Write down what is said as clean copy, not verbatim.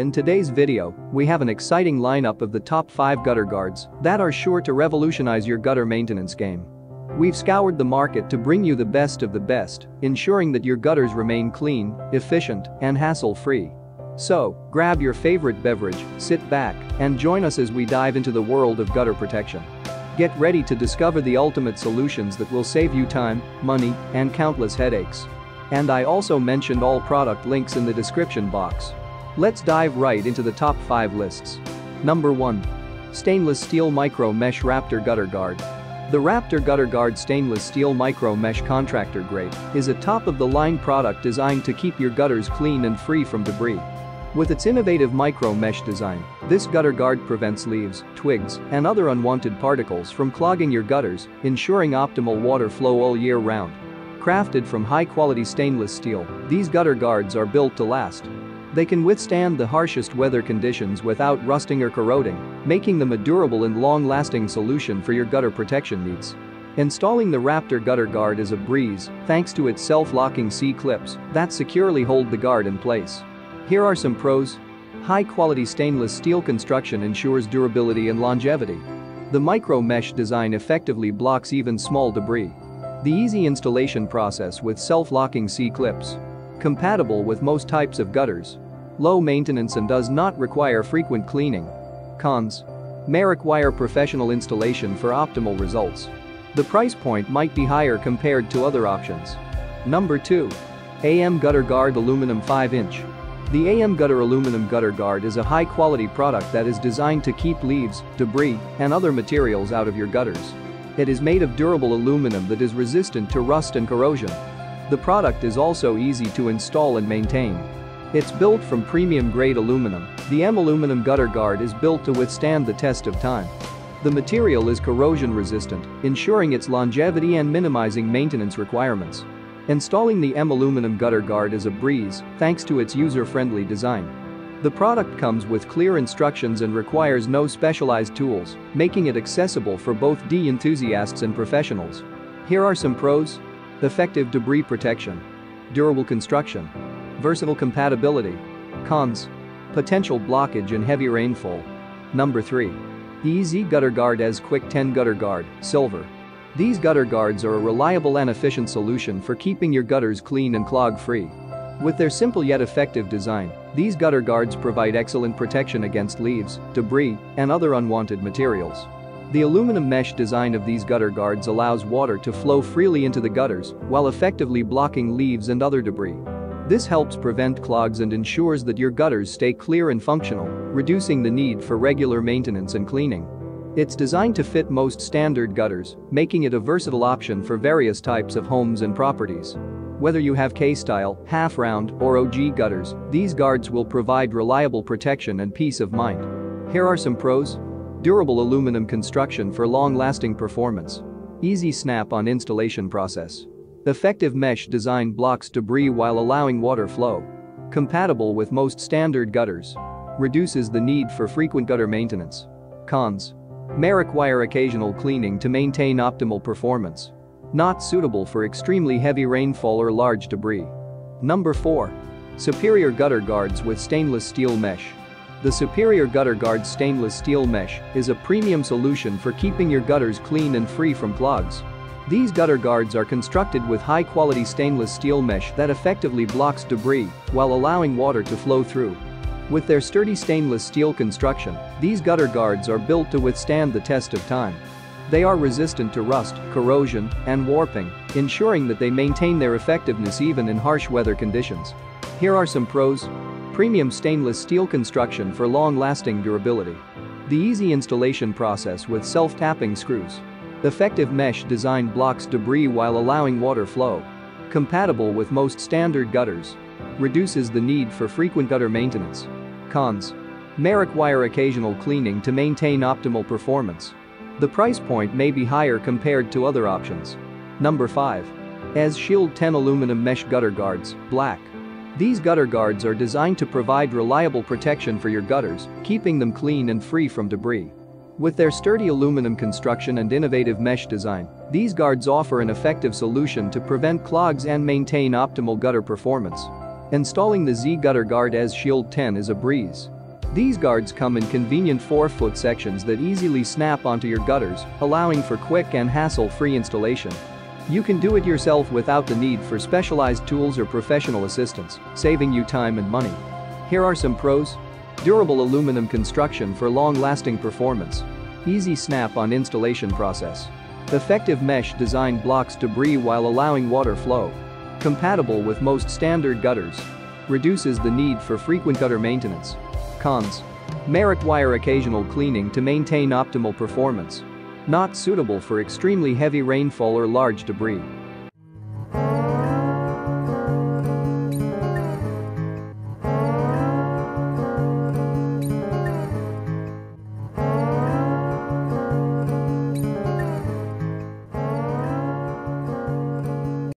In today's video, we have an exciting lineup of the top 5 gutter guards that are sure to revolutionize your gutter maintenance game. We've scoured the market to bring you the best of the best, ensuring that your gutters remain clean, efficient, and hassle-free. So, grab your favorite beverage, sit back, and join us as we dive into the world of gutter protection. Get ready to discover the ultimate solutions that will save you time, money, and countless headaches. And I also mentioned all product links in the description box. Let's dive right into the top 5 lists. Number 1. Stainless Steel Micro Mesh Raptor Gutter Guard. The Raptor Gutter Guard Stainless Steel Micro Mesh Contractor Grade is a top-of-the-line product designed to keep your gutters clean and free from debris. With its innovative micro mesh design, this gutter guard prevents leaves, twigs, and other unwanted particles from clogging your gutters, ensuring optimal water flow all year round. Crafted from high-quality stainless steel, these gutter guards are built to last. They can withstand the harshest weather conditions without rusting or corroding, making them a durable and long-lasting solution for your gutter protection needs. Installing the Raptor Gutter Guard is a breeze thanks to its self-locking C-clips that securely hold the guard in place. Here are some pros. High-quality stainless steel construction ensures durability and longevity. The micro mesh design effectively blocks even small debris. The easy installation process with self-locking C-clips. Compatible with most types of gutters. Low maintenance and does not require frequent cleaning. Cons. May require professional installation for optimal results. The price point might be higher compared to other options. Number 2. AM Gutter Guard Aluminum 5-inch. The AM Gutter Aluminum Gutter Guard is a high-quality product that is designed to keep leaves, debris, and other materials out of your gutters. It is made of durable aluminum that is resistant to rust and corrosion. The product is also easy to install and maintain. It's built from premium-grade aluminum. The AM Aluminum Gutter Guard is built to withstand the test of time. The material is corrosion-resistant, ensuring its longevity and minimizing maintenance requirements. Installing the AM Aluminum Gutter Guard is a breeze thanks to its user-friendly design. The product comes with clear instructions and requires no specialized tools, making it accessible for both enthusiasts and professionals. Here are some pros. Effective debris protection. Durable construction. Versatile compatibility. Cons. Potential blockage in heavy rainfall. Number 3. Easy Gutter Guard as Quick 10 Gutter Guard, Silver. These gutter guards are a reliable and efficient solution for keeping your gutters clean and clog-free. With their simple yet effective design, these gutter guards provide excellent protection against leaves, debris, and other unwanted materials. The aluminum mesh design of these gutter guards allows water to flow freely into the gutters while effectively blocking leaves and other debris. This helps prevent clogs and ensures that your gutters stay clear and functional, reducing the need for regular maintenance and cleaning. It's designed to fit most standard gutters, making it a versatile option for various types of homes and properties. Whether you have K-style, half-round, or OG gutters, these guards will provide reliable protection and peace of mind. Here are some pros. Durable aluminum construction for long-lasting performance. Easy snap-on installation process. Effective mesh design blocks debris while allowing water flow. Compatible with most standard gutters. Reduces the need for frequent gutter maintenance. Cons. May require occasional cleaning to maintain optimal performance. Not suitable for extremely heavy rainfall or large debris. Number 4. Superior Gutter Guards with Stainless Steel Mesh. The Superior Gutter Guard Stainless Steel Mesh is a premium solution for keeping your gutters clean and free from clogs. These gutter guards are constructed with high-quality stainless steel mesh that effectively blocks debris while allowing water to flow through. With their sturdy stainless steel construction, these gutter guards are built to withstand the test of time. They are resistant to rust, corrosion, and warping, ensuring that they maintain their effectiveness even in harsh weather conditions. Here are some pros. Premium stainless steel construction for long-lasting durability. The easy installation process with self-tapping screws. Effective mesh design blocks debris while allowing water flow. Compatible with most standard gutters. Reduces the need for frequent gutter maintenance. Cons. May require occasional cleaning to maintain optimal performance. The price point may be higher compared to other options. Number 5. EZ Shield 10 Aluminum Mesh Gutter Guards, Black. These gutter guards are designed to provide reliable protection for your gutters, keeping them clean and free from debris. With their sturdy aluminum construction and innovative mesh design, these guards offer an effective solution to prevent clogs and maintain optimal gutter performance. Installing the Z Gutter Guard as Shield 10 is a breeze. These guards come in convenient 4-foot sections that easily snap onto your gutters, allowing for quick and hassle-free installation. You can do it yourself without the need for specialized tools or professional assistance, saving you time and money. Here are some pros. Durable aluminum construction for long-lasting performance. Easy snap-on installation process. Effective mesh design blocks debris while allowing water flow. Compatible with most standard gutters. Reduces the need for frequent gutter maintenance. Cons. May require occasional cleaning to maintain optimal performance. Not suitable for extremely heavy rainfall or large debris.